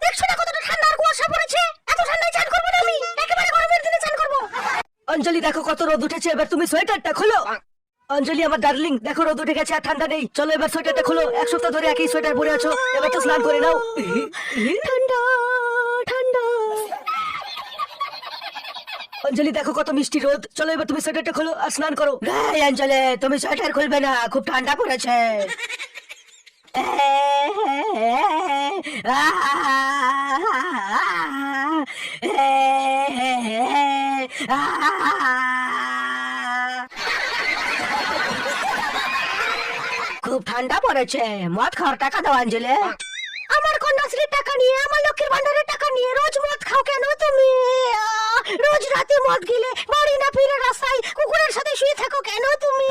দেখছো না কতটা ঠান্ডা আর কুয়াশা পড়েছে? এত ঠান্ডায় চান করবো না আমি, একেবারে গরমের দিনে চান করবো। অঞ্জলি দেখো কত রোদ উঠেছে, এবার তুমি সোয়েটারটা খোলো। অঞ্জলি আমার ডার্লিং, দেখো রোদ উঠে গেছে আর ঠান্ডা নেই, চলো এবার সোয়েটারটা খোলো। এক সপ্তাহ ধরে একই সোয়েটার পরে আছো, এবার তো স্নান করে নাও। ঠান্ডা ঠান্ডা। অঞ্জলি দেখো কত মিষ্টি রোদ, চলো এবার তুমি সোয়েটারটা খোলো আর স্নান করো। এই অঞ্জলি, তুমি সোয়েটার খুলবে না, খুব ঠান্ডা পড়েছে। খুব ঠান্ডা পড়েছে, মদ খাওয়ার টাকা দাও অঞ্জলি। আমার কন্যাশ্রীর টাকা নিয়ে, আমার লক্ষ্মীর ভান্ডারের টাকা নিয়ে রোজ মদ খাও কেন তুমি? রোজ রাতে মদ গিলে বাড়ি না ফিরে রাস্তায় কুকুরের সাথে শুয়ে থাকো কেন তুমি?